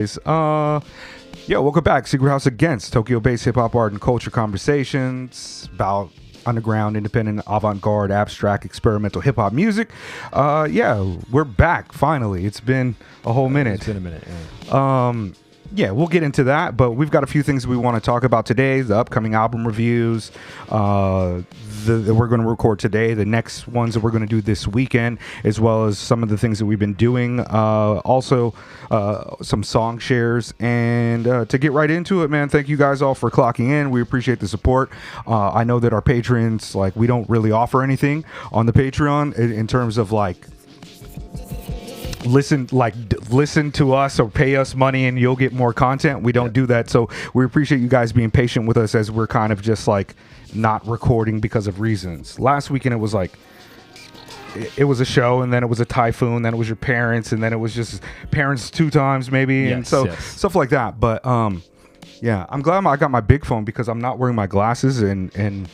Yeah, welcome back. Secret House Against Tokyo-based hip-hop art and culture conversations about underground, independent, avant-garde, abstract, experimental hip-hop music. Yeah, we're back, finally. It's been a whole minute. It's been a minute, yeah. Yeah, we'll get into that, but we've got a few things we want to talk about today. The upcoming album reviews that we're going to record today, the next ones that we're going to do this weekend, as well as some of the things that we've been doing. Also, some song shares. And to get right into it, man, thank you guys all for clocking in. We appreciate the support. I know that our patrons, like, we don't really offer anything on the Patreon in terms of, like, listen to us or pay us money and you'll get more content. We don't do that, so we appreciate you guys being patient with us as we're kind of just like not recording because of reasons. Last weekend it was like it was a show, and then it was a typhoon, then it was your parents, and then it was just parents 2 times maybe, and so stuff like that. But yeah, I'm glad I got my big phone because I'm not wearing my glasses and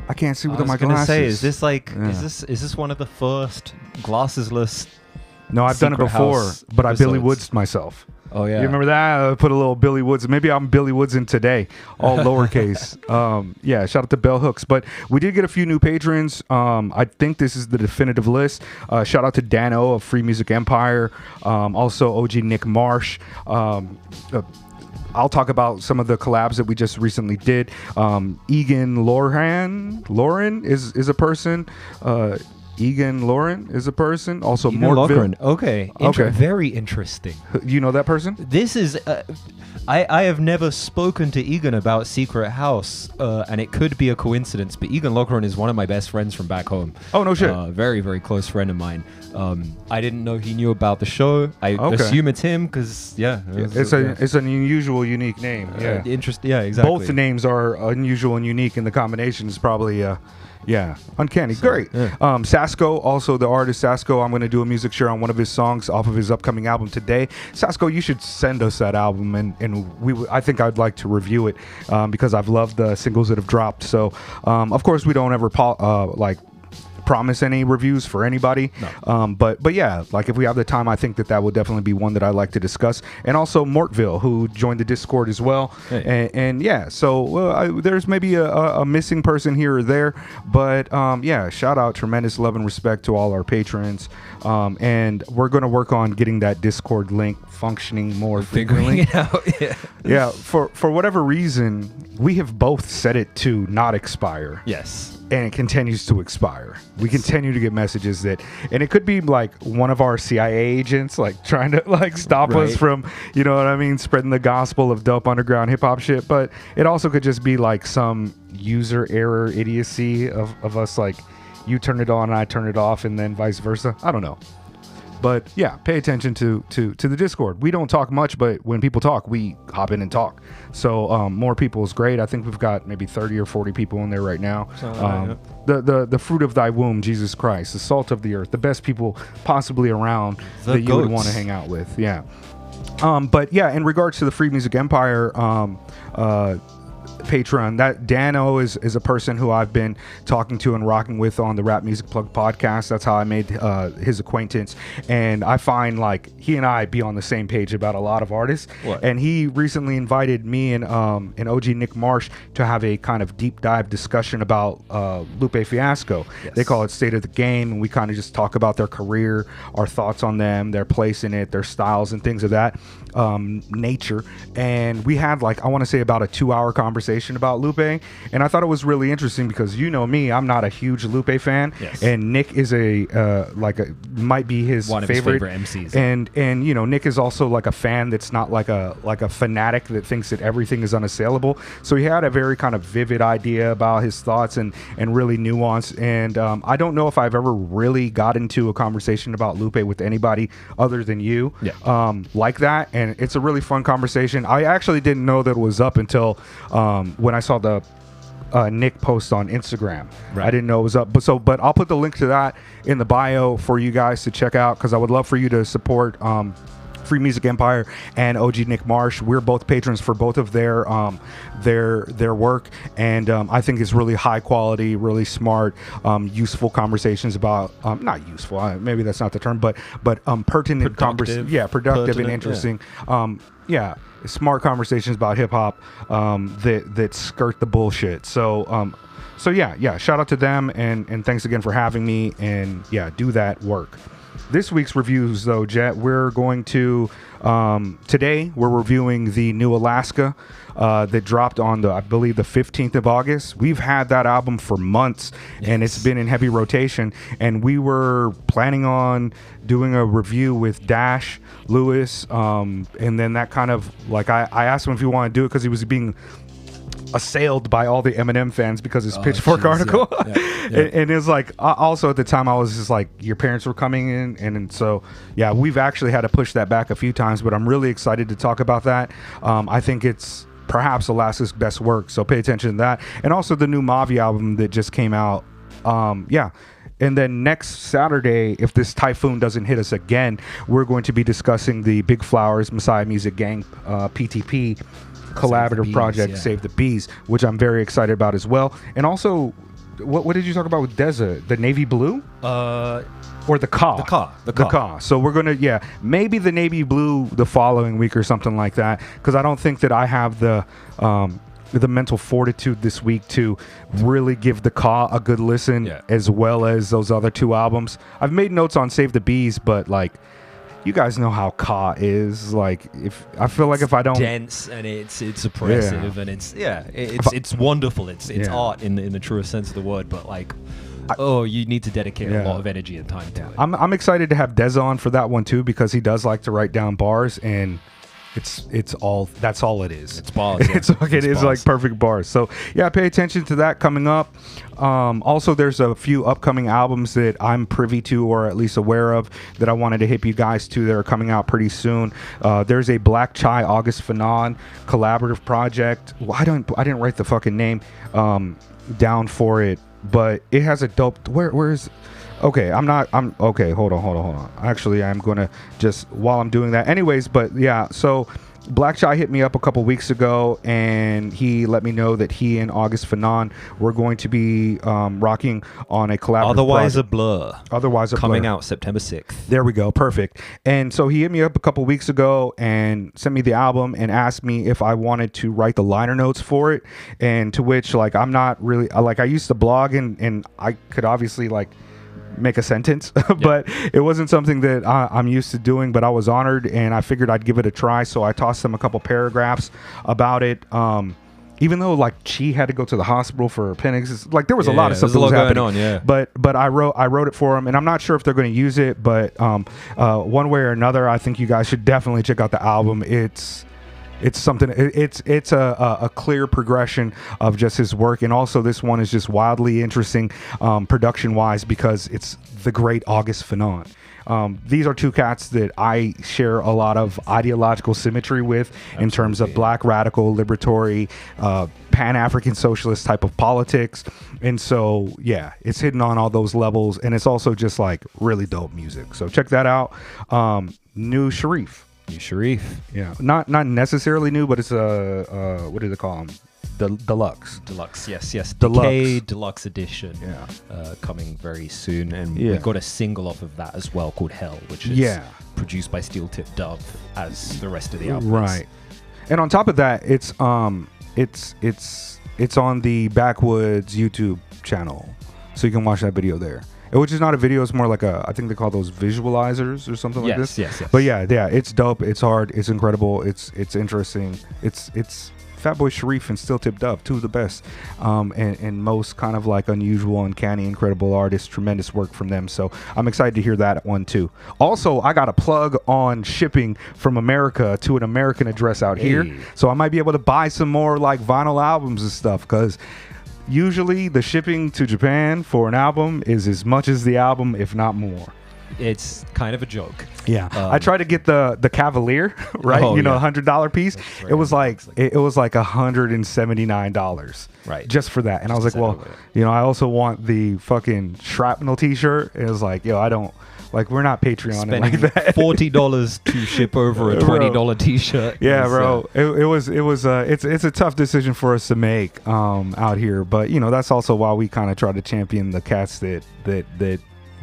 I can't see without my glasses. I was gonna say, is this like is this one of the first glassesless? No, I've done it before, but I Billy Woods'd myself. Oh, yeah. You remember that? I put a little Billy Woods. Maybe I'm Billy Woods in today, all lowercase. Yeah, shout out to Bell Hooks. But we did get a few new patrons. I think this is the definitive list. Shout out to Dano of FreeMusicEmpire. Also, OG Nick Marsh. I'll talk about some of the collabs that we just recently did. Egan Loughran is a person. Egan Loughran is a person. Also, Mortville. Okay. Very interesting. You know that person? This is... I have never spoken to Egan about Secret House, and it could be a coincidence, but Egan Loughran is one of my best friends from back home. Oh, no shit. Very, very close friend of mine. I didn't know he knew about the show. I assume it's him because, it's an unusual, unique name. Yeah. Yeah, exactly. Both the names are unusual and unique, and the combination is probably... yeah, uncanny. So, great. Yeah. Sasco, also the artist Sasco, I'm going to do a music share on one of his songs off of his upcoming album today. Sasco, you should send us that album, and I think I'd like to review it because I've loved the singles that have dropped. So, of course, we don't ever promise any reviews for anybody, but yeah, like if we have the time, I think that would definitely be one that I like to discuss. And also Mortville, who joined the Discord as well. Hey. And yeah, so there's maybe a missing person here or there, but yeah, shout out, tremendous love and respect to all our patrons, and we're going to work on getting that Discord link functioning more frequently. Figuring it out. Yeah, for whatever reason, we have both set it to not expire. Yes. And it continues to expire. We continue to get messages that, and it could be like one of our CIA agents, like trying to like stop us from, you know what I mean, spreading the gospel of dope underground hip hop shit. But it also could just be like some user error idiocy of us, like you turn it on and I turn it off, and then vice versa. I don't know. But yeah, pay attention to the Discord. We don't talk much, but when people talk, we hop in and talk. So more people is great. I think we've got maybe 30 or 40 people in there right now. The fruit of thy womb, Jesus Christ, the salt of the earth, the best people possibly around that you would want to hang out with. Yeah. But yeah, in regards to the Free Music Empire Patreon, that Dano is a person who I've been talking to and rocking with on the Rap Music Plug podcast. That's how I made his acquaintance, and I find like he and I be on the same page about a lot of artists. And he recently invited me and OG Nick Marsh to have a kind of deep dive discussion about Lupe Fiasco. Yes. They call it State of the Game, and we kind of just talk about their career, our thoughts on them, their place in it, their styles and things of that nature. And we had like, I want to say about a 2-hour conversation about Lupe, and I thought it was really interesting because, you know me, I'm not a huge Lupe fan. Yes. And Nick is might be his one favorite of his favorite MCs. And you know, Nick is also like a fan that's not like a fanatic that thinks that everything is unassailable. So he had a very kind of vivid idea about his thoughts and really nuanced. And I don't know if I've ever really got into a conversation about Lupe with anybody other than you, like that. And it's a really fun conversation. I actually didn't know that it was up until when I saw the Nick post on Instagram. Right. I didn't know it was up, but I'll put the link to that in the bio for you guys to check out, because I would love for you to support Free Music Empire and OG Nick Marsh. We're both patrons for both of their work, and I think it's really high quality, really smart, useful conversations about not useful, maybe that's not the term, but pertinent conversations. Yeah, productive and interesting. Yeah. Smart conversations about hip hop that skirt the bullshit. So yeah. Shout out to them, and thanks again for having me. And yeah, do that work. This week's reviews, though, Jet, we're going to today we're reviewing the new Alaska that dropped on I believe the 15th of August. We've had that album for months, and it's been in heavy rotation. And we were planning on doing a review with Dash Lewis, and then that kind of like I asked him if he wanted to do it because he was being assailed by all the Eminem fans because his Pitchfork article. And it was like, also at the time I was just like, your parents were coming in, and so yeah, we've actually had to push that back a few times, but I'm really excited to talk about that. I think it's perhaps Alaska's best work, so pay attention to that. And also the new Mavi album that just came out. And then next Saturday, if this typhoon doesn't hit us again, we're going to be discussing the Big Flowers Messiah Music Gang PTP collaborative project, Save the Bees, which I'm very excited about as well. And also, what did you talk about with Deza? The navy blue? Or the Ka? The Ka. So we're going to, maybe the navy blue the following week or something like that, because I don't think that I have the mental fortitude this week to really give the Ka a good listen, as well as those other two albums. I've made notes on Save the Bees, but like, you guys know how Ka is. Like, if I feel like if I don't, dense, and it's oppressive, and it's wonderful. It's art in the truest sense of the word. But like, you need to dedicate a lot of energy and time to it. I'm excited to have Deza on for that one too, because he does like to write down bars, and that's all it is. It's bars. It is bars. Like perfect bars. So yeah, pay attention to that coming up. Also, there's a few upcoming albums that I'm privy to, or at least aware of, that I wanted to hip you guys to. That are coming out pretty soon. There's a Blackchai August Fanon collaborative project. Well, I didn't write the fucking name down for it, but it has a dope. Where is? Okay, I'm okay. Hold on. Actually, I'm gonna just while I'm doing that, anyways. But yeah, so Blackchai hit me up a couple weeks ago, and he let me know that he and August Fanon were going to be rocking on a collaborative. Otherwise a Blur. Coming out September 6th. There we go. Perfect. And so he hit me up a couple weeks ago and sent me the album and asked me if I wanted to write the liner notes for it. And to which, like, I'm not really like, I used to blog and I could obviously like make a sentence, but it wasn't something that I'm used to doing, but I was honored and I figured I'd give it a try. So I tossed them a couple paragraphs about it. Even though like she had to go to the hospital for appendix, like there was a lot of stuff that was happening. But I wrote it for them, and I'm not sure if they're going to use it, but one way or another, I think you guys should definitely check out the album. It's something. It's a clear progression of just his work, and also this one is just wildly interesting production wise because it's the great August Fanon. These are two cats that I share a lot of ideological symmetry with. Absolutely. In terms of black radical, liberatory, Pan-African socialist type of politics, and so yeah, it's hidden on all those levels, and it's also just like really dope music. So check that out. New Sharif. Yeah, not necessarily new, but it's a what do they call them? The deluxe. Yes. Decay deluxe edition. Yeah, coming very soon, and we got a single off of that as well called Hell, which is produced by Steel Tip Dove, as the rest of the album. Right, and on top of that, it's on the Backwoodz YouTube channel, so you can watch that video there. Which is not a video, it's more like I think they call those visualizers or something like this. Yes. But yeah, it's dope, it's hard, it's incredible, it's interesting. It's Fatboy Sharif and Steel Tip Dove, two of the best and most kind of like unusual, uncanny, incredible artists. Tremendous work from them. So I'm excited to hear that one too. Also, I got a plug on shipping from America to an American address out here. So I might be able to buy some more like vinyl albums and stuff, because usually the shipping to Japan for an album is as much as the album, if not more. It's kind of a joke. Yeah, I tried to get the Cavalier, right? $100 piece. Right. It was like $179, right, just for that. And I was like, well, I also want the fucking Shrapnel T-shirt. And it was like, I don't Like we're not Patreon spending like that. $40 to ship over a $20 T-shirt. Yeah, bro. It's a tough decision for us to make out here, but you know that's also why we kind of try to champion the cats that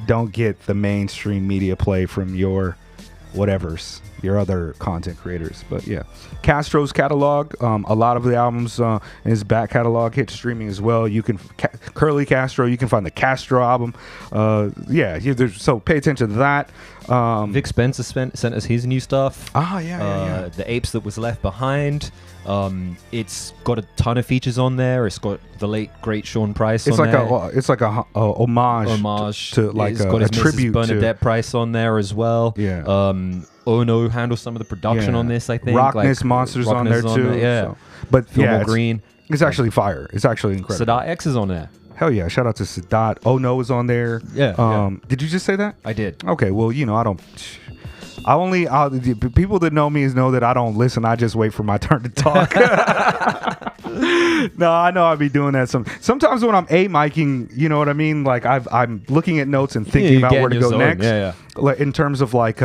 don't get the mainstream media play from your your other content creators. But yeah, Castro's catalog, a lot of the albums in his back catalog hit streaming as well. You can Curly Castro, you can find the Castro album. So pay attention to that. Vic Spencer sent us his new stuff. Yeah. The Apes That Was Left Behind. It's got a ton of features on there. It's got the late great Sean Price it's on like there. It's like a homage to like it's got his tribute Mrs. Bernadette Price on there as well. Yeah. Ono handles some of the production on this, I think. Rockness Monsters on there too. Yeah. So. But Fillmore Green. It's actually fire. It's actually incredible. Sadat X is on there. Hell yeah. Shout out to Sadat. Ono is on there. Yeah. Did you just say that? I did. Okay. Well, you know, the people that know me know that I don't listen. I just wait for my turn to talk. No, I know I'd be doing that sometimes when I'm miking, you know what I mean? Like I'm looking at notes and thinking about where to go next. Yeah. Like in terms of like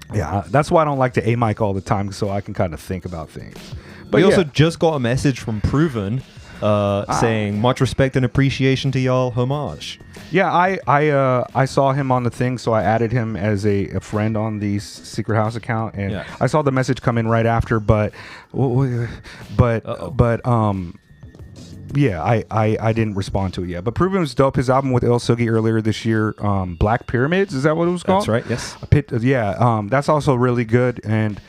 that's why I don't like to mic all the time, so I can kind of think about things. But we also just got a message from Proven saying much respect and appreciation to y'all, homage. Yeah, I saw him on the thing, so I added him as a friend on the Secret House account, and I saw the message come in right after, but I didn't respond to it yet. But Proven was dope. His album with Il Sugi earlier this year, Black Pyramids, is that what it was called? That's right. Yes. That's also really good. And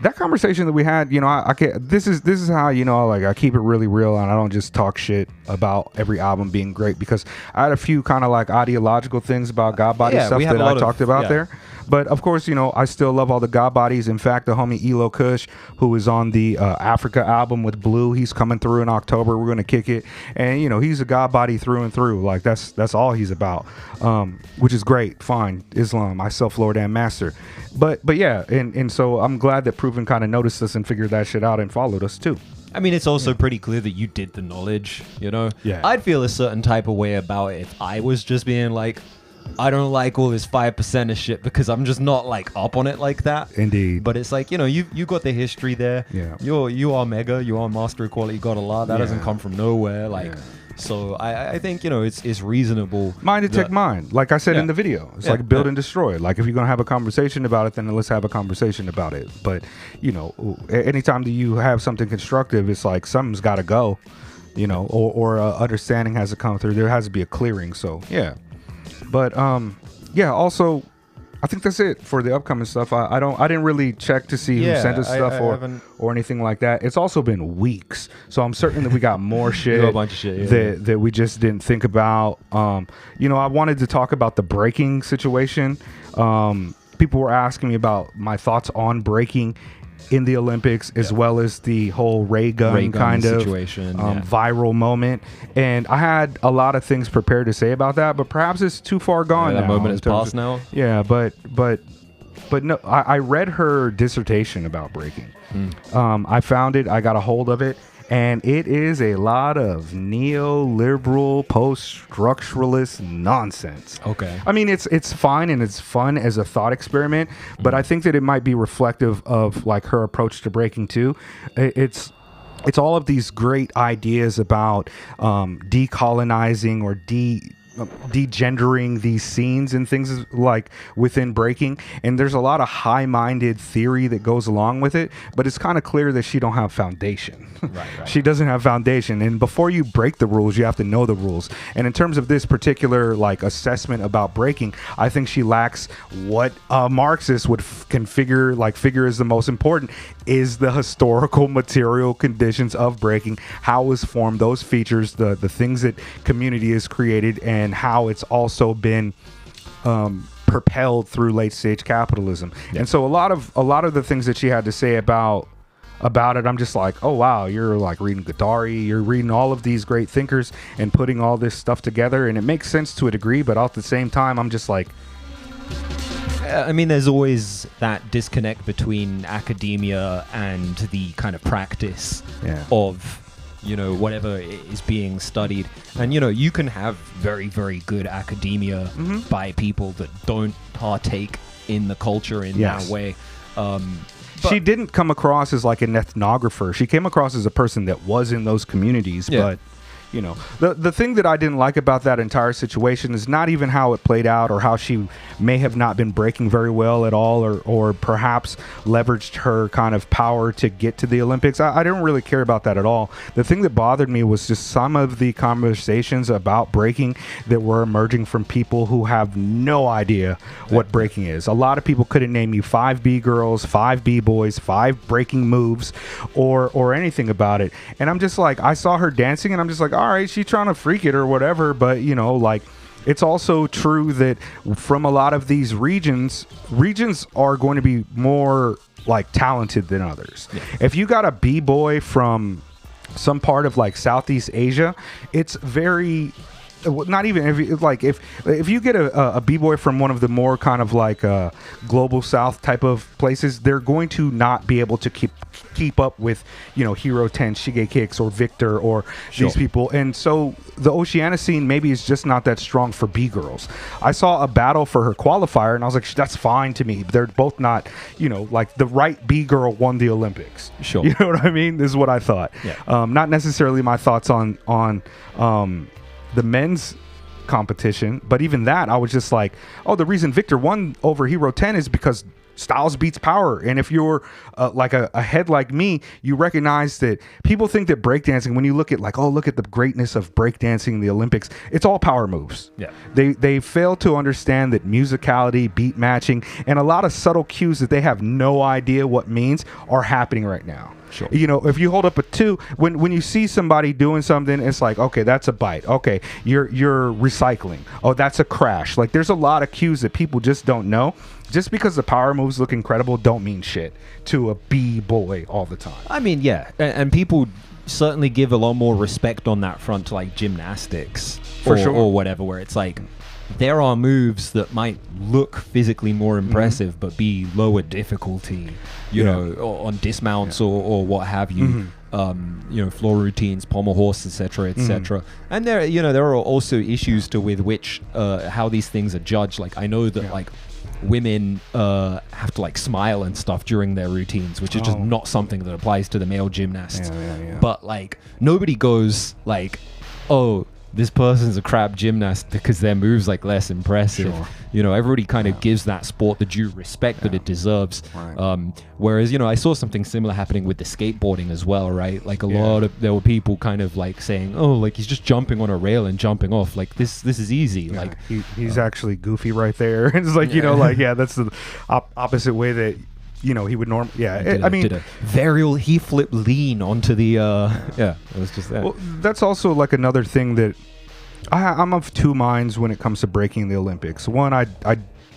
that conversation that we had, you know, I can't, this is how, you know, like I keep it really real and I don't just talk shit about every album being great, because I had a few kind of like ideological things about God Body stuff that I talked about there. But of course, you know, I still love all the God Bodies. In fact, the homie Elo Kush, who is on the Africa album with Blue, he's coming through in October. We're gonna kick it, and you know, he's a God Body through and through. Like that's all he's about, which is great. Fine, Islam, myself, Lord and Master. But yeah, and so I'm glad that Proven kind of noticed us and figured that shit out and followed us too. I mean, it's also pretty clear that you did the knowledge, you know? Yeah. I'd feel a certain type of way about it if I was just being like, I don't like all this 5% of shit, because I'm just not like up on it like that. Indeed. But it's like, you know, you got the history there. Yeah. You are mega, you are master equality, got a lot. That doesn't come from nowhere. Like, so I think, you know, it's reasonable. Mind to take mind. Like I said in the video, it's like build and destroy. Like if you're going to have a conversation about it, then let's have a conversation about it. But, you know, anytime that you have something constructive, it's like something's got to go, you know, or understanding has to come through. There has to be a clearing. So, yeah. But, also, I think that's it for the upcoming stuff. I didn't really check to see who sent us stuff or anything like that. It's also been weeks, so I'm certain that we got more shit, a bunch of shit that we just didn't think about. You know, I wanted to talk about the breaking situation. People were asking me about my thoughts on breaking in the Olympics, as well as the whole ray gun kind of situation, viral moment. And I had a lot of things prepared to say about that, but perhaps it's too far gone now. That moment is past now. Yeah, but no, I read her dissertation about breaking. I found it, I got a hold of it, and it is a lot of neoliberal, post-structuralist nonsense. Okay. I mean, it's fine and it's fun as a thought experiment, but I think that it might be reflective of like her approach to breaking too. It's all of these great ideas about decolonizing or degendering these scenes and things like within breaking, and there's a lot of high-minded theory that goes along with it, but it's kind of clear that she don't have foundation. Right. She doesn't have foundation, and before you break the rules, you have to know the rules. And in terms of this particular like assessment about breaking, I think she lacks what a Marxist can figure is the most important, is the historical material conditions of breaking, how it was formed, those features, the things that community has created, and how it's also been propelled through late stage capitalism. And so a lot of the things that she had to say about it, I'm just like, oh wow, you're like reading Gaddafi, you're reading all of these great thinkers and putting all this stuff together, and it makes sense to a degree, but at the same time I'm just like, I mean, there's always that disconnect between academia and the kind of practice of you know, whatever is being studied. And, you know, you can have very, very good academia by people that don't partake in the culture in that way. She didn't come across as like an ethnographer. She came across as a person that was in those communities, but you know, the thing that I didn't like about that entire situation is not even how it played out or how she may have not been breaking very well at all, or perhaps leveraged her kind of power to get to the Olympics. I didn't really care about that at all. The thing that bothered me was just some of the conversations about breaking that were emerging from people who have no idea what breaking is. A lot of people couldn't name you 5 B-girls, 5 B-boys, 5 breaking moves, or anything about it. And I'm just like, I saw her dancing and I'm just like, all right, she's trying to freak it or whatever, but you know, like, it's also true that from a lot of these regions are going to be more like talented than others. If you got a B-boy from some part of like Southeast Asia, it's very not even if you get a B-boy from one of the more kind of like global South type of places, they're going to not be able to keep up with, you know, Hero 10, Shige Kicks, or Victor, or these people. And so the Oceania scene maybe is just not that strong for B-girls. I saw a battle for her qualifier and I was like, that's fine to me. They're both not, you know, like the right B-girl won the Olympics. Sure. You know what I mean? This is what I thought. Not necessarily my thoughts on the men's competition, but even that, I was just like, oh, the reason Victor won over Hero 10 is because styles beats power. And if you're like a head like me, you recognize that people think that breakdancing, when you look at like, oh, look at the greatness of breakdancing in the Olympics, it's all power moves. They fail to understand that musicality, beat matching, and a lot of subtle cues that they have no idea what means are happening right now. Sure. You know, if you hold up a 2, when you see somebody doing something, it's like, okay, that's a bite. Okay, you're recycling. Oh, that's a crash. Like, there's a lot of cues that people just don't know. Just because the power moves look incredible don't mean shit to a B-boy all the time. I mean, yeah, and people certainly give a lot more respect on that front to like gymnastics or whatever, where it's like, there are moves that might look physically more impressive but be lower difficulty, you know, on dismounts or what have you. You know, floor routines, pommel horse, etc., etc. And there, you know, there are also issues with which how these things are judged. Like, I know that like women have to like smile and stuff during their routines, which is just not something that applies to the male gymnasts. But like, nobody goes like, oh, this person's a crap gymnast because their moves like less impressive. You know, everybody kind of gives that sport the due respect that it deserves. Whereas, you know, I saw something similar happening with the skateboarding as well, right? Like there were people kind of like saying, oh, like he's just jumping on a rail and jumping off. Like this is easy. Like he's actually goofy right there. It's like, you know, like, that's the opposite way that, you know, he would normally. I mean, did a varial he flipped lean onto the. It was just that. Well, that's also like another thing that I'm of two minds when it comes to breaking the Olympics. One, I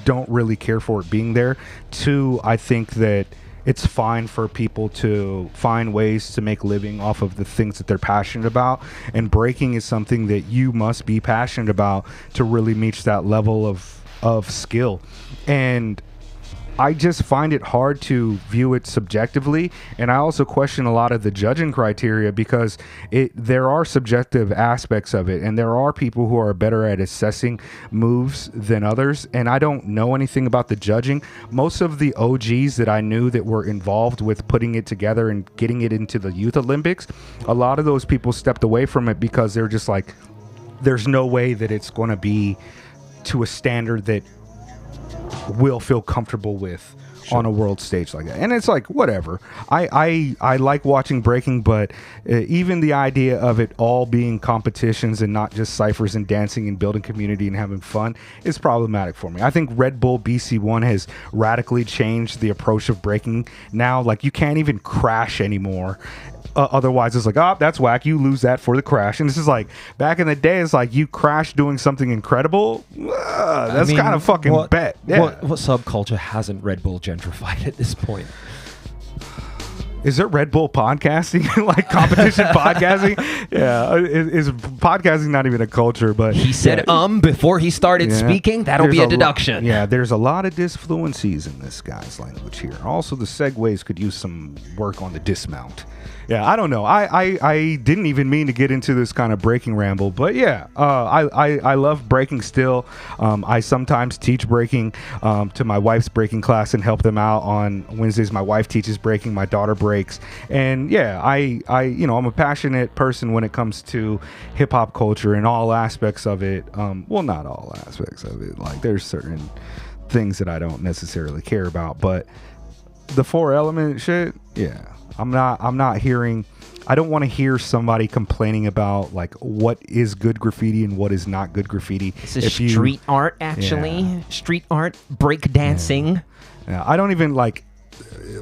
don't really care for it being there. Two, I think that it's fine for people to find ways to make living off of the things that they're passionate about, and breaking is something that you must be passionate about to really reach that level of skill. And I just find it hard to view it subjectively, and I also question a lot of the judging criteria because there are subjective aspects of it, and there are people who are better at assessing moves than others, and I don't know anything about the judging. Most of the OGs that I knew that were involved with putting it together and getting it into the Youth Olympics, a lot of those people stepped away from it because they're just like, there's no way that it's going to be to a standard that will feel comfortable with on a world stage like that. And it's like, whatever. I like watching breaking, but even the idea of it all being competitions and not just ciphers and dancing and building community and having fun is problematic for me. I think Red Bull BC1 has radically changed the approach of breaking. Now, like, you can't even crash anymore. Otherwise, it's like, oh, that's whack. You lose that for the crash. And this is like, back in the day, it's like you crash doing something incredible. That's kind of fucking bet. Yeah. What subculture hasn't Red Bull gentrified at this point? Is there Red Bull podcasting, like competition podcasting? Yeah, is podcasting not even a culture? But he said before he started speaking. That'll be a deduction. There's a lot of disfluencies in this guy's language here. Also, the segues could use some work on the dismount. Yeah, I don't know. I didn't even mean to get into this kind of breaking ramble, but yeah, I love breaking still. I sometimes teach breaking to my wife's breaking class and help them out on Wednesdays. My wife teaches breaking, my daughter breaks, and yeah, I'm a passionate person when it comes to hip hop culture and all aspects of it. Well, not all aspects of it. Like there's certain things that I don't necessarily care about, but the 4 element shit, yeah. I'm not hearing, I don't want to hear somebody complaining about like what is good graffiti and what is not good graffiti. This is street art, actually. Yeah. Street art, break dancing. Yeah, I don't even like,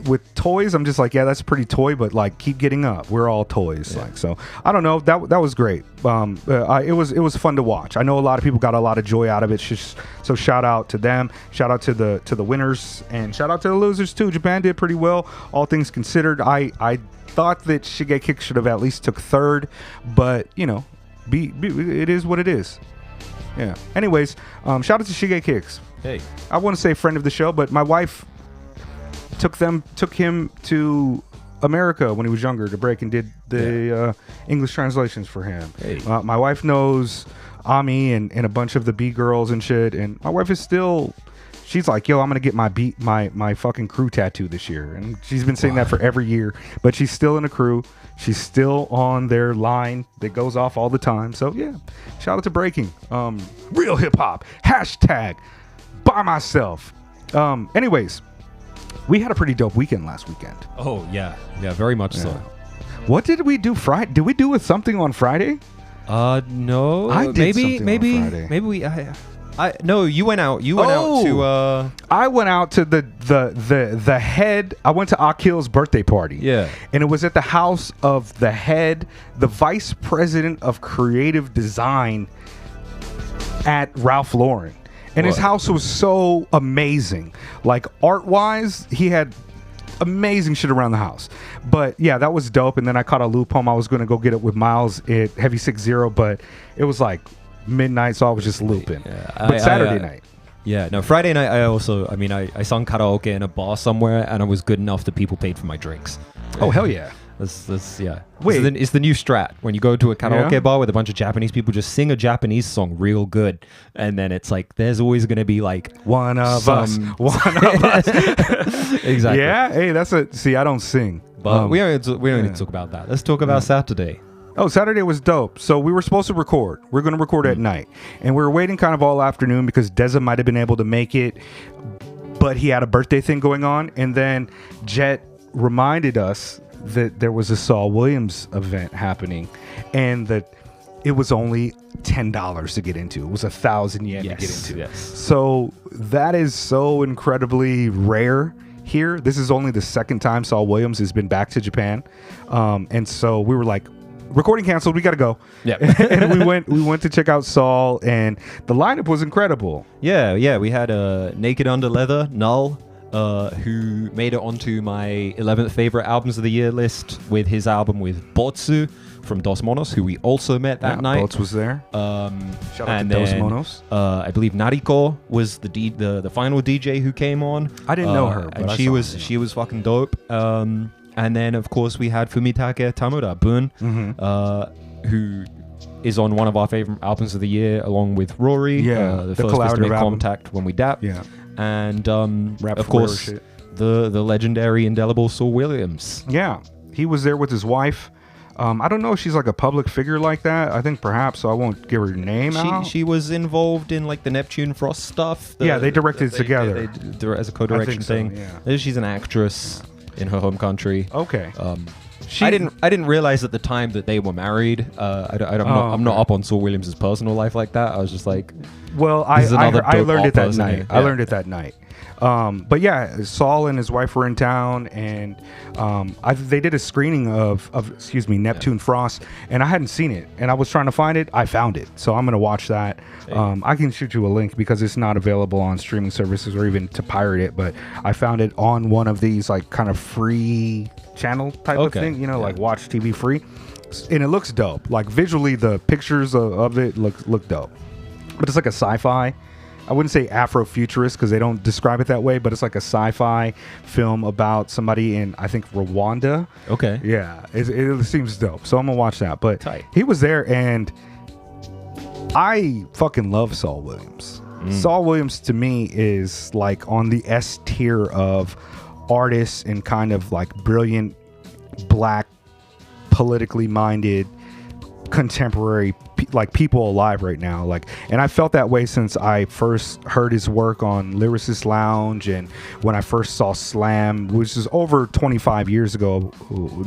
with toys, I'm just like, yeah, that's pretty toy, but like keep getting up. We're all toys. Yeah. Like, so I don't know. That was great. It was fun to watch. I know a lot of people got a lot of joy out of it. So shout out to them. Shout out to the winners and shout out to the losers too. Japan did pretty well, all things considered. I thought that Shigekix should have at least took 3rd, but you know, it is what it is. Yeah. Anyways, shout out to Shigekix. Hey, I want to say friend of the show, but my wife took him to America when he was younger to break and did the English translations for him. Hey. My wife knows Ami and a bunch of the B girls and shit, and my wife is still, she's like, yo, I'm gonna get my fucking crew tattoo this year, and she's been saying that for every year, but she's still in a crew. She's still on their line that goes off all the time. So yeah, shout out to breaking. Real hip hop. # by myself. Anyways, we had a pretty dope weekend last weekend. Oh yeah, very much so. What did we do Friday? Did we do something on Friday? No. I did something on Friday. Maybe we. No, you went out. You went out to. I went out to the head. I went to Akil's birthday party. Yeah, and it was at the house of the head, the vice president of creative design at Ralph Lauren. And his house was so amazing. Like art-wise, he had amazing shit around the house. But yeah, that was dope. And then I caught a loop home. I was going to go get it with Miles at Heavy 60, but it was like midnight, so I was just looping. Yeah, but Saturday night. Yeah, no, Friday night I sung karaoke in a bar somewhere, and I was good enough that people paid for my drinks. Oh, hell yeah. Yeah. Wait, it's the new strat. When you go to a karaoke bar with a bunch of Japanese people, just sing a Japanese song real good, and then it's like there's always going to be like one of us. Exactly. Yeah. Hey, see, I don't sing, but we don't need to talk about that. Let's talk about Saturday. Oh, Saturday was dope. So we were supposed to record. We're going to record at night, and we were waiting kind of all afternoon because Deza might have been able to make it, but he had a birthday thing going on, and then Jet reminded us that there was a Saul Williams event happening, and that it was only $10 to get into. It was 1,000 yen to get into. Yes. So that is so incredibly rare here. This is only the 2nd time Saul Williams has been back to Japan, and so we were like, recording canceled, we gotta go. Yeah. And we went to check out Saul, and the lineup was incredible. Yeah. We had Naked Under Leather, Null, who made it onto my 11th favorite albums of the year list with his album with Botsu from Dos Monos, who we also met that night. Bots was there. Shout out to Dos Monos. I believe Nariko was the final DJ who came on. I didn't know her, but and she was fucking dope. And then of course we had Fumitake Tamura Bun, who is on one of our favorite albums of the year, along with Rory. Yeah, the first was to make contact when we dap. Yeah. And of course, the legendary indelible Saul Williams. Yeah, he was there with his wife. I don't know if she's like a public figure like that. I think perhaps, so I won't give her name out. She was involved in like the Neptune Frost stuff. They directed it together. They as a co-direction thing. Yeah. She's an actress in her home country. Okay. I didn't realize at the time that they were married. I'm not up on Saul Williams' personal life like that. I was just like, well, I learned it that night. I learned it that night. But yeah, Saul and his wife were in town, and they did a screening of Neptune Frost, and I hadn't seen it, and I was trying to find it. I found it, so I'm gonna watch that. I can shoot you a link because it's not available on streaming services or even to pirate it, but I found it on one of these like kind of free channel type of thing, you know, like watch TV free, and it looks dope. Like visually, the pictures of it look dope. But it's like a sci-fi. I wouldn't say Afrofuturist because they don't describe it that way, but it's like a sci-fi film about somebody in, I think, Rwanda. Okay. Yeah, it seems dope. So I'm gonna watch that. But Tight. he was there, and I fucking love Saul Williams. Saul Williams to me is like on the S tier of artists and kind of like brilliant, black, politically minded, contemporary like people alive right now. Like, and I felt that way since I first heard his work on Lyricist Lounge, and when I first saw Slam, which is over 25 years ago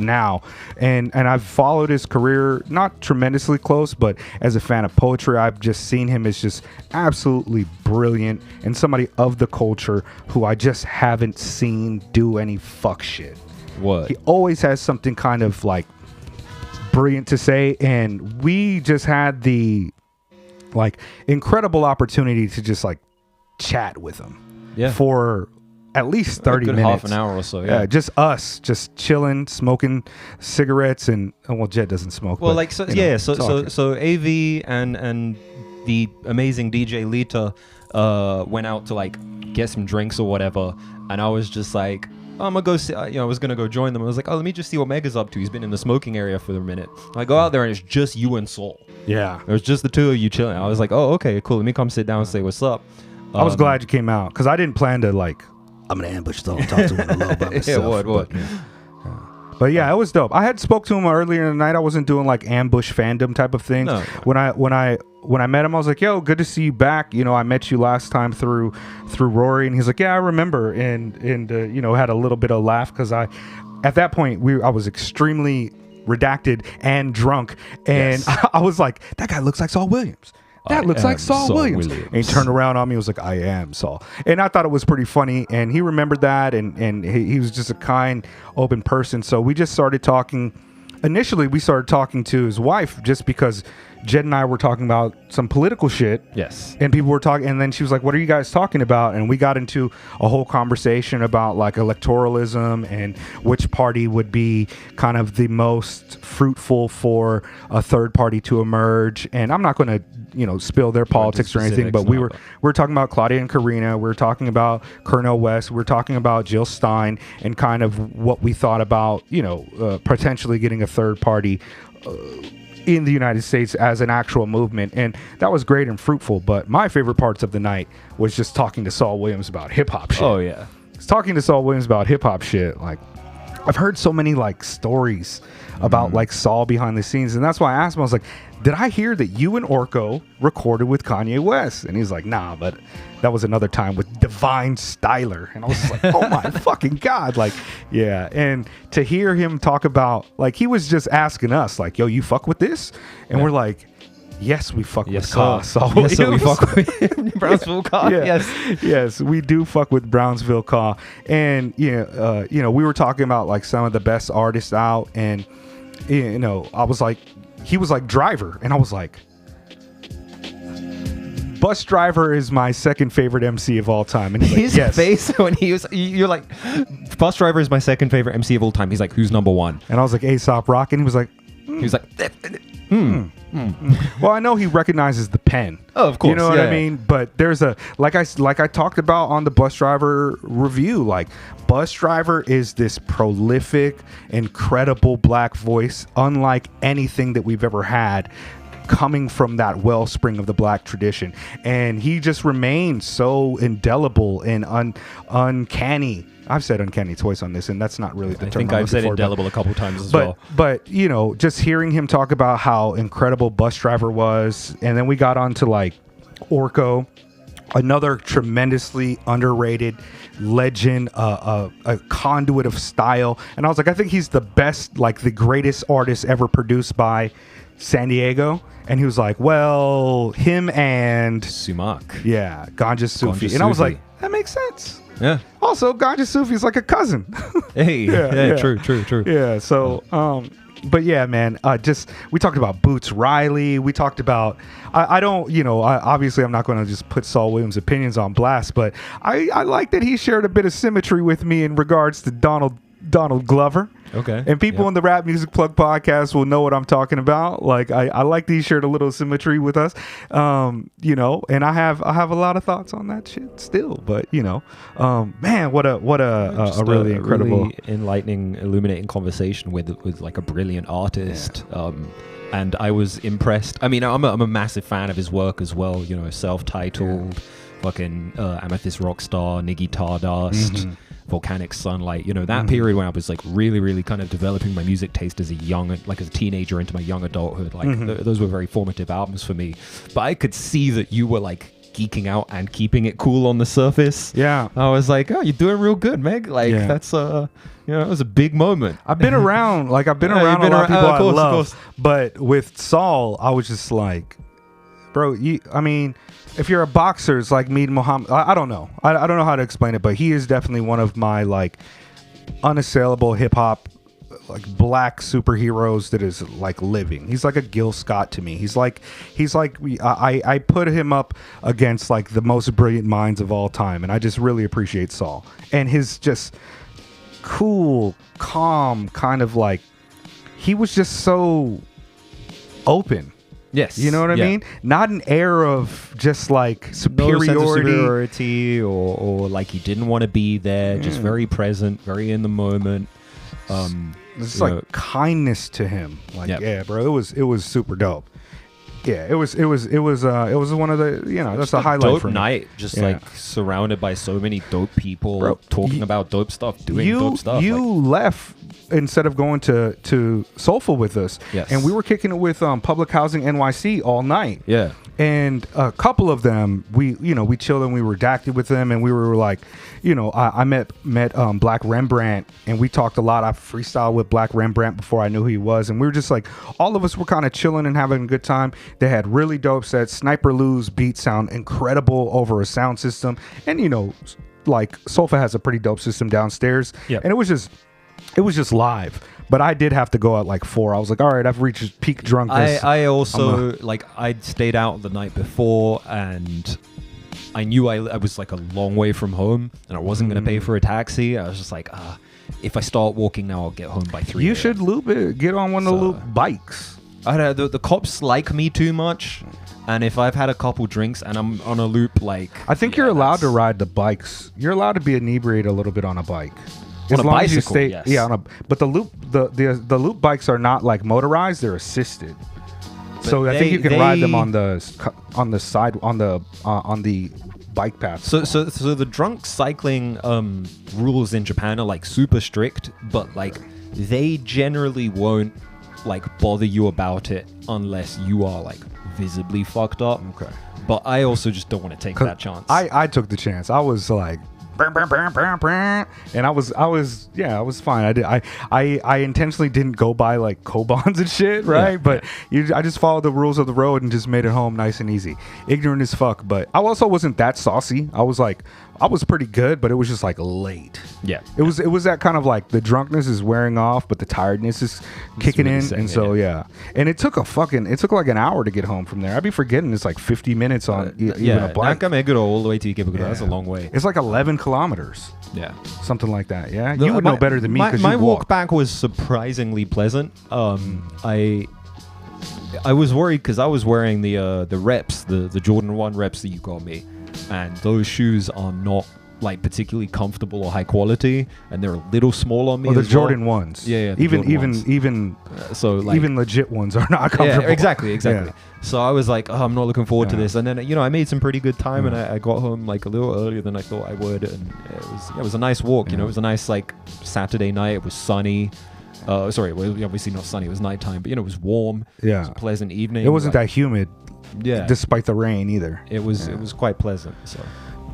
now, and I've followed his career not tremendously close, but as a fan of poetry, I've just seen him as just absolutely brilliant and somebody of the culture who I just haven't seen do any fuck shit. What? He always has something kind of like brilliant to say, and we just had the like incredible opportunity to just like chat with him for at least 30 minutes, half an hour or so. Just us just chilling, smoking cigarettes, and well, Jed doesn't smoke, well, but, like, so so AV and the amazing DJ Lita went out to like get some drinks or whatever, and I was just like, I'm gonna go see, I was gonna go join them. I was like, oh, let me just see what Mega's up to. He's been in the smoking area for a minute. I go out there and it's just you and Saul. Yeah, it was just the two of you chilling. I was like, oh, okay, cool. Let me come sit down and say what's up. I was glad you came out because I didn't plan to like, I'm gonna ambush Saul and talk to him a little by myself. But yeah, it was dope. I had spoke to him earlier in the night. I wasn't doing like ambush fandom type of thing. No. When I met him, I was like, "Yo, good to see you back. You know, I met you last time through Rory," and he's like, "Yeah, I remember," and had a little bit of laugh because at that point I was extremely redacted and drunk, and I was like, "That guy looks like Saul Williams. That looks like Saul Williams." And he turned around on me and was like, "I am Saul." And I thought it was pretty funny, and he remembered that, and he was just a kind, open person. So we just started talking. Initially, we started talking to his wife just because Jed and I were talking about some political shit. Yes. And people were talking, and then she was like, "What are you guys talking about?" And we got into a whole conversation about like electoralism and which party would be kind of the most fruitful for a third party to emerge. And I'm not going to, spill their politics or anything, but we were talking about Claudia and Karina. We were talking about Cornel West. We were talking about Jill Stein and kind of what we thought about, potentially getting a third party in the United States as an actual movement, and that was great and fruitful. But my favorite parts of the night was just talking to Saul Williams about hip-hop shit. Oh yeah, talking to Saul Williams about hip-hop shit. Like, I've heard so many like stories about like Saul behind the scenes, and that's why I asked him, I was like, "Did I hear that you and Orko recorded with Kanye West?" And he's like, "Nah, but that was another time with Divine Styler." And I was like, "Oh my fucking God." Like, yeah. And to hear him talk about, like, he was just asking us, like, "Yo, you fuck with this?" And we're like, "Yes, we fuck with Saul." Yes, so we fuck with Brownsville Caw. Yes, we do fuck with Brownsville Caw. And we were talking about like some of the best artists out, and I was like, he was like Driver, and I was like, Bus Driver is my second favorite MC of all time. And he's his face when you're like, Bus Driver is my second favorite MC of all time. He's like, who's number one? And I was like, A$AP Rocky, and he was like, Well, I know he recognizes the pen. Oh, of course. You know what I mean? But there's like I talked about on the Bus Driver review, like, Bus Driver is this prolific, incredible black voice, unlike anything that we've ever had, coming from that wellspring of the black tradition. And he just remains so indelible and uncanny. I've said uncanny twice on this, and that's not really the term. I think I've said indelible a couple times as well. But just hearing him talk about how incredible Bus Driver was, and then we got on to like Orko, another tremendously underrated legend, a conduit of style. And I was like, I think he's the best, like the greatest artist ever produced by San Diego. And he was like, well, him and Sumac. Yeah, Ganja Sufi. And I was like, that makes sense. Yeah. Also, Ganja Sufi is like a cousin. Hey. Yeah. True. Yeah. So, but yeah, man, we talked about Boots Riley. We talked about, obviously I'm not going to just put Saul Williams' opinions on blast, but I like that he shared a bit of symmetry with me in regards to Donald Donald Glover. Okay. And people in the Rap Music Plug podcast will know what I'm talking about. Like I like these shared a little symmetry with us, you know. And I have a lot of thoughts on that shit still. But you know, man, what a really incredible, really enlightening, illuminating conversation with like a brilliant artist. Yeah. And I was impressed. I mean, I'm a massive fan of his work as well. You know, self-titled, fucking Amethyst Rockstar, Niggy Tardust. Volcanic Sunlight, you know, that period when I was like really kind of developing my music taste as a teenager into my young adulthood, like those were very formative albums for me. But I could see that you were like geeking out and keeping it cool on the surface. Yeah, I was like, oh, you're doing real good, Meg. Like that's you know, it was a big moment. I've been around a lot of people I love, but with Saul, I was just like, bro, I mean, if you're a boxer, it's like Mead Muhammad. I don't know. I don't know how to explain it, but he is definitely one of my like unassailable hip hop, like black superheroes that is like living. He's like a Gil Scott to me. He's like I put him up against like the most brilliant minds of all time, and I just really appreciate Saul and his just cool, calm kind of like, he was just so open. Yes. You know what I mean? Not an air of just like superiority. No sense of superiority or like he didn't want to be there, just very present, very in the moment. It's like kindness to him. Like, yeah, bro, it was super dope. Yeah, it was one of the, you know, that's a highlight dope for me. Night, just like surrounded by so many dope people, bro, talking about dope stuff, doing dope stuff. You left instead of going to Soulful with us, and we were kicking it with Public Housing NYC all night. Yeah, and a couple of them, we chilled and we redacted with them, and we were like, you know, I met Black Rembrandt, and we talked a lot. I freestyled with Black Rembrandt before I knew who he was, and we were just like, all of us were kind of chilling and having a good time. They had really dope sets. Sniper Lou's beats sound incredible over a sound system, and you know, like Soulful has a pretty dope system downstairs. Yeah, and it was just live. But I did have to go at like 4. I was like, all right, I've reached peak drunkenness. I also I'd stayed out the night before, and I knew I was like a long way from home, and I wasn't going to pay for a taxi. I was just like, if I start walking now, I'll get home by 3. You should loop it. Get on one of the loop bikes. The cops like me too much, and if I've had a couple drinks and I'm on a loop, like I think you're allowed to ride the bikes. You're allowed to be inebriated a little bit on a bike. On a bicycle, yes. Yeah, but the loop bikes are not like motorized; they're assisted. But so I think you can ride them on the side on the bike path. So the drunk cycling rules in Japan are like super strict, but like they generally won't like bother you about it unless you are like visibly fucked up. Okay. But I also just don't want to take that chance. I took the chance. I was like, and I was fine. I intentionally didn't go by like Kobans and shit, right? Yeah, but I just followed the rules of the road and just made it home nice and easy. Ignorant as fuck, but I also wasn't that saucy. I was pretty good, but it was just like late. Yeah, it was that kind of like the drunkenness is wearing off, but the tiredness is kicking in, and so and it took like an hour to get home from there. I'd be forgetting it's like 50 minutes on even a bike. Nakameguro all the way to Ikebukuro. That's a long way. It's like 11 kilometers. Yeah, something like that. Yeah, you would know better than me because my walk back was surprisingly pleasant. I was worried because I was wearing the reps, the Jordan 1 reps that you got me. And those shoes are not like particularly comfortable or high quality, and they're a little small on me. The Jordan ones, even legit ones are not comfortable. Yeah, exactly. Yeah. So I was like, I'm not looking forward to this. And then I made some pretty good time, and I got home like a little earlier than I thought I would, and it was a nice walk. You know, it was a nice like Saturday night. It was sunny. Sorry, it was obviously not sunny. It was nighttime, but it was warm. Yeah, it was a pleasant evening. It wasn't that humid. Yeah, despite the rain either. It was quite pleasant. So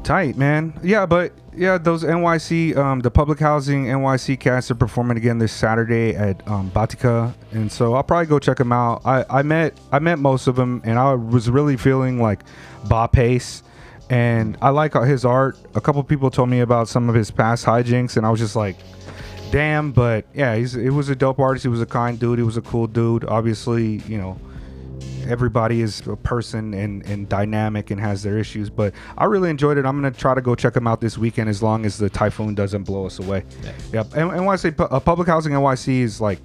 tight, man. Yeah, but those NYC, the Public Housing NYC cats are performing again this Saturday at Batika, and so I'll probably go check them out. I met most of them, and I was really feeling like Ba Pace, and I like his art. A couple people told me about some of his past hijinks, and I was just like, damn. But yeah, it was a dope artist. He was a kind dude. He was a cool dude. Obviously, everybody is a person and dynamic and has their issues, but I really enjoyed it. I'm gonna try to go check them out this weekend as long as the typhoon doesn't blow us away. Yep. And when I say public housing NYC is like,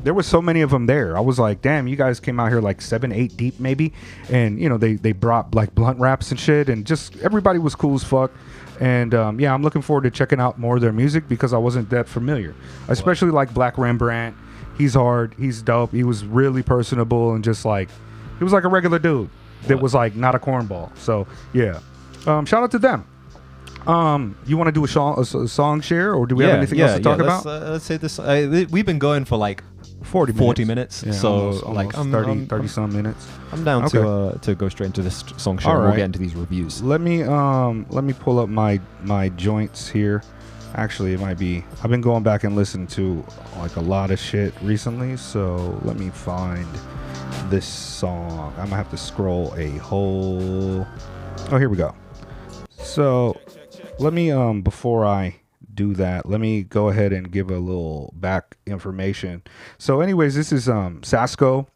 there was so many of them there. I was like, damn, you guys came out here like 7, 8 deep maybe, and you know they brought like blunt wraps and shit, and just everybody was cool as fuck. And yeah, I'm looking forward to checking out more of their music because I wasn't that familiar, especially like Black Rembrandt. He's hard, he's dope, he was really personable, and just like, he was like a regular dude that was like not a cornball. So yeah, shout out to them. You want to do a song share, or do we have anything else to talk about? Let's say this. We've been going for like 40 minutes. Yeah, so almost like 30 some minutes. I'm down to go straight into this song share. We'll get into these reviews. Let me pull up my joints here. Actually, it might be, I've been going back and listening to like a lot of shit recently, so let me find this song. I'm gonna have to scroll a whole, oh, here we go. So let me before I do that, let me go ahead and give a little back information. So anyways, this is Sasco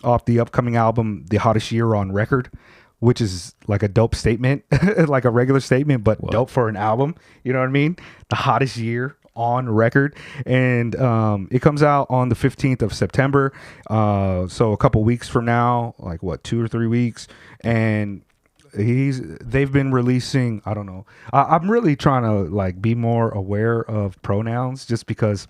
off the upcoming album The Hottest Year on Record, which is like a dope statement, like a regular statement, but dope for an album. You know what I mean? The hottest year on record. And it comes out on the 15th of September. So a couple weeks from now, like what, 2 or 3 weeks. And they've been releasing, I don't know. I'm really trying to like be more aware of pronouns, just because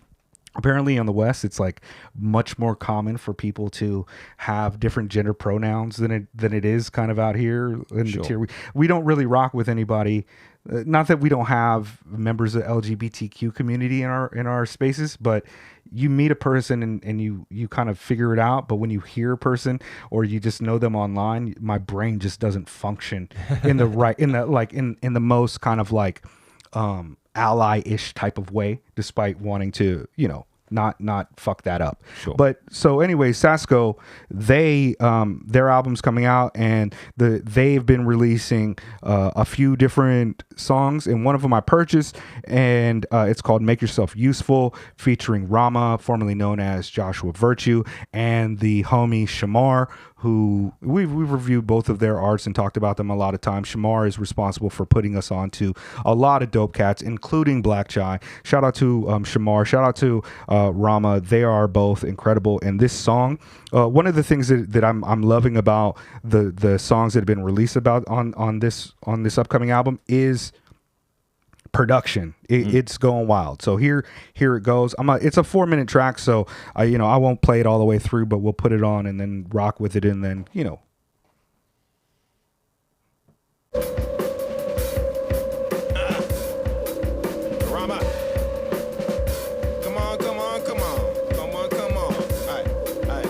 apparently on the West, it's like much more common for people to have different gender pronouns than it is kind of out here in the tier. We don't really rock with anybody. Not that we don't have members of the LGBTQ community in our spaces, but you meet a person and you kind of figure it out. But when you hear a person or you just know them online, my brain just doesn't function in the in the most kind of like ally-ish type of way, despite wanting to, you know, not fuck that up. Sure. But so anyway, Sasco, they their album's coming out, and they've been releasing a few different songs, and one of them I purchased, and it's called Make Yourself Useful, featuring Rama, formerly known as Joshua Virtue, and the homie Shamar, who we've reviewed both of their arts and talked about them a lot of times. Shamar is responsible for putting us on to a lot of dope cats, including Blackchai. Shout out to Shamar. Shout out to Rama. They are both incredible. And this song, one of the things that I'm loving about the songs that have been released about on this upcoming album is production. It's going wild. So here it goes. It's a 4-minute track, so I won't play it all the way through, but we'll put it on and then rock with it, and then Rama. Come on. Alright.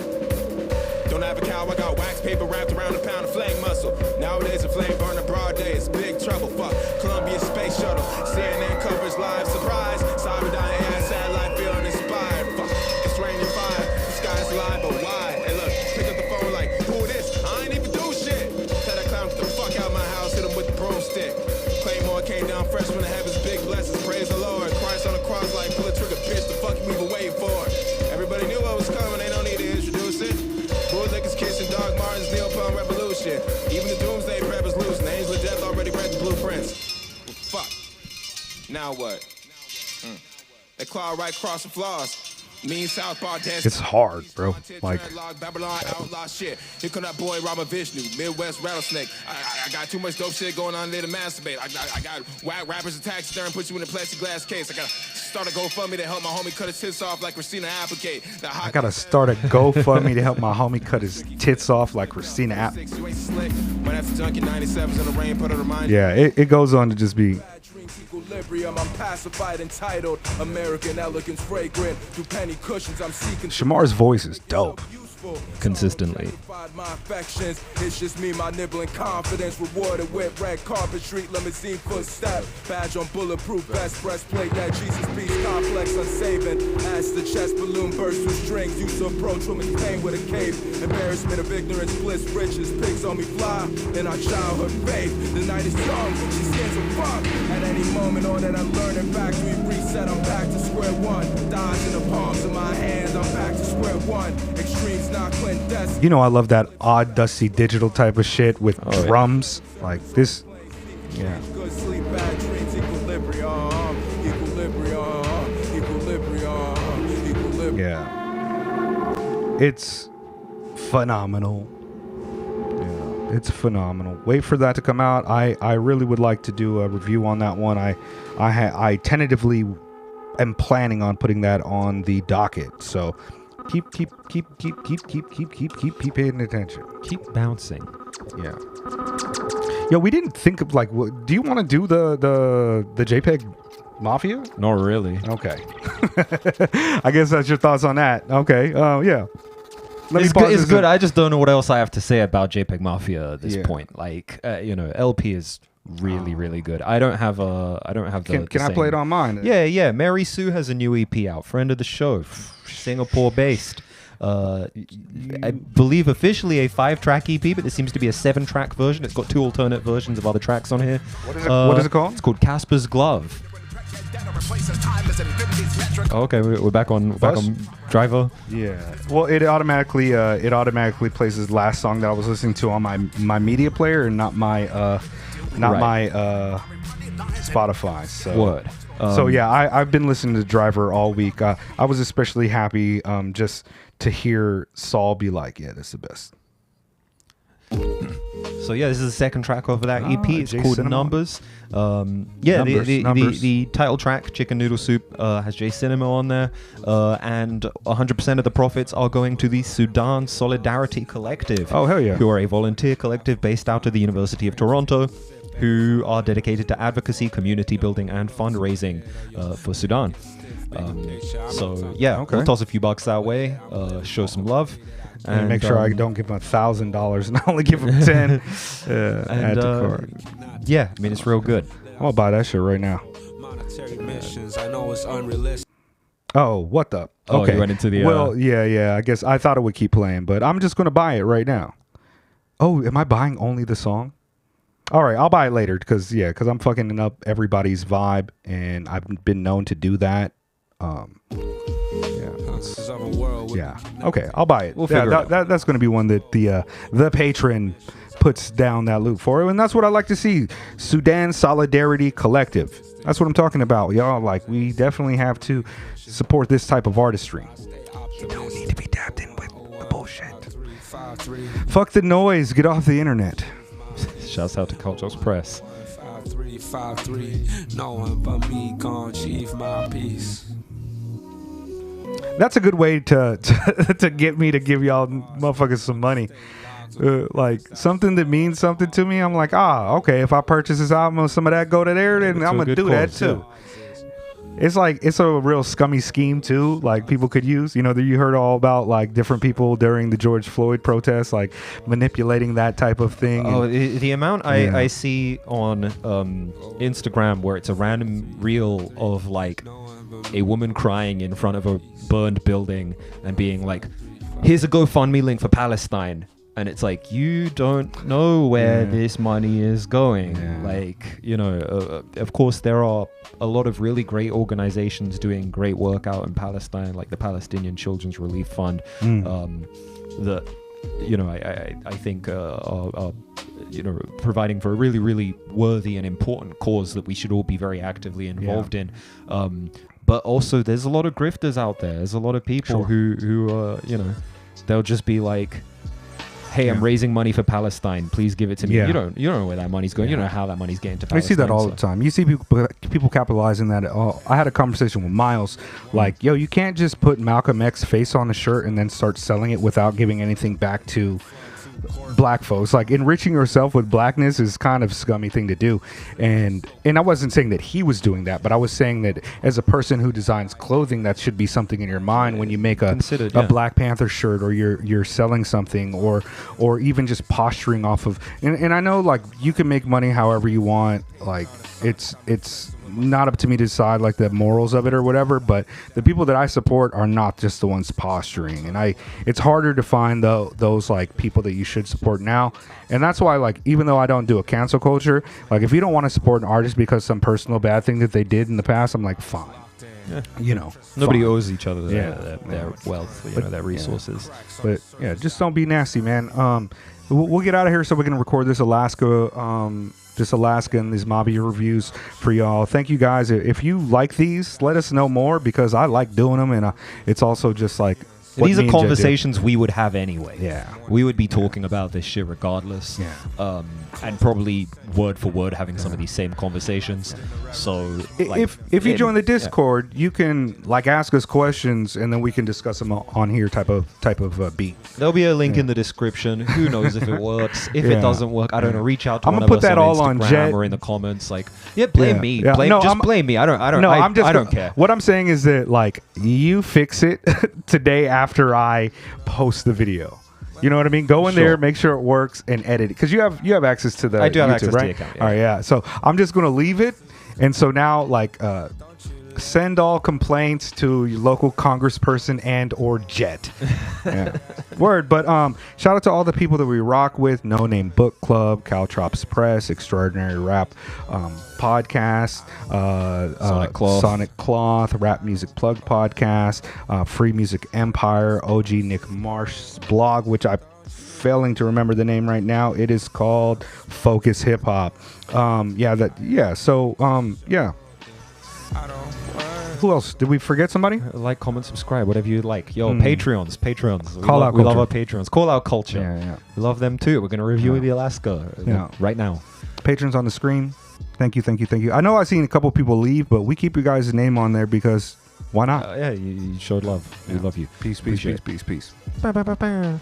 Don't have a cow, I got wax paper wrapped around a pound of flame muscle. Nowadays a flame burner broad day, it's big trouble. Fuck Columbia Space Shuttle. CNN covers live surprise. Cyberdyne AI satellite feeling inspired. Fuck, it's raining fire. The sky's alive, but why? Hey look, pick up the phone like, who this? I ain't even do shit. Tell that clown get the fuck out my house, hit him with the broomstick. Claymore came down fresh from the heavens, big blessings. Praise the Lord. Christ on the cross like pull a trigger, bitch. The fuck we were waiting for. Everybody knew what was coming, they don't need to introduce it. Bootlickers kissing Dog Martin's Neopalm Revolution. Even the doomsday prep is loose, and the angel of death already read the blueprints. Well, fuck. Now what? They claw right across the flaws. Mean Southpaw dance. It's hard, bro. Like Babylon outlaw shit. Here come that boy Rama Vishnu, Midwest rattlesnake. I got too much dope shit going on there to masturbate. I got whack rappers and taxi there and put you in a plexiglass case. I gotta start a GoFundMe to help my homie cut his tits off like Christina Applegate. I gotta start a GoFundMe to help my homie cut his tits off like Christina Applegate. Yeah, it goes on to just be. Equilibrium, I'm pacified, entitled, American elegance, fragrant, through penny cushions, I'm seeking. Shamar's voice is dope. Consistently. My affections, it's just me, my nibbling confidence, rewarded with red carpet, street limousine footstep, badge on bulletproof vest, breastplate, that Jesus peace complex, unsaving, as the chest balloon bursts through strings, used to approach woman's pain with a cape, embarrassment of ignorance, bliss, riches, pigs on me fly, in our childhood faith, the night is young, she scared to fuck, at any moment, all that I'm learning, factory reset, I'm back to square one, dodge in the palms of my hands, I'm back to square one, extremes not quintessence. You know, I love that odd, dusty digital type of shit with drums. Like this. Yeah. Good sleep, bad dreams, equilibrium, equilibrium. Yeah. It's phenomenal. Yeah, it's phenomenal. Wait for that to come out. I really would like to do a review on that one. I tentatively am planning on putting that on the docket. So keep paying attention. Keep bouncing. Yeah. Yo, we didn't think of like. Do you want to do the JPEG Mafia? Not really. Okay. I guess that's your thoughts on that. Okay. Yeah. It's good. I just don't know what else I have to say about JPEG Mafia at this point. Like, LP is really good. I don't have the. Can I play it on mine? Yeah. Mary Sue has a new EP out. Friend of the show, Singapore based. I believe officially a 5-track EP, but there seems to be a 7-track version. It's got 2 alternate versions of other tracks on here. What is it called? It's called Casper's Glove. Okay, we're back on Driver. Yeah. Well, it automatically plays the last song that I was listening to on my media player and not my Spotify. So. Word. So yeah, I've been listening to Driver all week. I was especially happy just to hear Saul be like, "Yeah, this is the best." So yeah, this is the second track off of that EP. It's called Cinema. Numbers. Numbers. The title track, Chicken Noodle Soup, has J Cinema on there, and 100% of the profits are going to the Sudan Solidarity Collective. Oh hell yeah! Who are a volunteer collective based out of the University of Toronto, who are dedicated to advocacy, community building, and fundraising for Sudan. We'll toss a few bucks that way, show some love. And make sure I don't give them $1,000 and I only give them 10. Add to cart. Yeah, I mean, it's real good. I'm gonna buy that shit right now. Oh, what the? Okay. You went into the. Well, yeah. I guess I thought it would keep playing, but I'm just gonna buy it right now. Oh, am I buying only the song? All right, I'll buy it later because I'm fucking up everybody's vibe, and I've been known to do that. Yeah. Okay, I'll buy it. We'll figure it out. That's going to be one that the patron puts down that loop for, and that's what I like to see. Sudan Solidarity Collective. That's what I'm talking about, y'all. Like, we definitely have to support this type of artistry. You don't need to be tapped in with the bullshit. Fuck the noise. Get off the internet. Shouts out to Culture's Press. 5-3, no one but me gon' achieve my peace. That's a good way to get me to give y'all motherfuckers some money. Like something that means something to me. I'm like, okay, if I purchase this album, some of that go to there, then I'm gonna do that too. It's like, it's a real scummy scheme too. Like people could use, you heard all about like different people during the George Floyd protests, like manipulating that type of thing. Oh, the amount I see on Instagram where it's a random reel of like a woman crying in front of a burned building and being like, here's a GoFundMe link for Palestine. And it's like, you don't know where this money is going. Like, of course, there are a lot of really great organizations doing great work out in Palestine, like the Palestinian Children's Relief Fund, that, I think are providing for a really, really worthy and important cause that we should all be very actively involved in. But also, there's a lot of grifters out there. There's a lot of people who they'll just be like, hey, I'm raising money for Palestine. Please give it to me. You don't know where that money's going. You don't know how that money's getting to Palestine. I see that all the time. You see people capitalizing that. I had a conversation with Miles. Like, yo, you can't just put Malcolm X face on a shirt and then start selling it without giving anything back to black folks. Like, enriching yourself with blackness is kind of a scummy thing to do. And I wasn't saying that he was doing that, but I was saying that as a person who designs clothing, that should be something in your mind when you make a Black Panther shirt, or you're selling something, or even just posturing off of. And I know, like, you can make money however you want. Like, it's not up to me to decide like the morals of it or whatever, but the people that I support are not just the ones posturing, and it's harder to find those like people that you should support now. And that's why, like, even though I don't do a cancel culture, like if you don't want to support an artist because some personal bad thing that they did in the past, I'm like, fine, you know, Nobody fine. owes each other their wealth, their resources. But yeah, just don't be nasty, man. We'll get out of here so we can record this Alaska and these Mavi reviews for y'all. Thank you guys. If you like these, let us know more, because I like doing them, and it's also just like these are conversations we would have anyway. Yeah, we would be talking about this shit regardless. Yeah, and probably word for word having some of these same conversations. So like, if you join the Discord, you can like ask us questions, and then we can discuss them on here. Type of beat. There'll be a link in the description. Who knows if it works? If it doesn't work, I don't know. Reach out to I'm one gonna put of us that on all Instagram on Jet or in the comments. Like, blame me. Yeah. Blame me. I don't care. What I'm saying is that like you fix it today after I post the video. You know what I mean? Go in there, make sure it works, and edit it, because you have access to the. I do have YouTube, access right? to the account. Yeah. All right, yeah. So I'm just gonna leave it, and so now like send all complaints to your local congressperson and or Jet. Yeah. Word. But shout out to all the people that we rock with: No Name Book Club, Caltrops Press, Extraordinary Rap Podcast, Sonic Cloth, Rap Music Plug Podcast, FreeMusicEmpire, OG Nick Marsh's blog, which I'm failing to remember the name right now. It is called Focus Hip Hop. Who else? Did we forget somebody? Like, comment, subscribe, whatever you like. Yo, Patreons. We love our Patreons. Call Out Culture. Yeah. We love them too. We're going to review the Alaska right now. Patrons on the screen. Thank you. I know I've seen a couple people leave, but we keep your guys' name on there because why not? You showed love. We love you. Peace. Bye.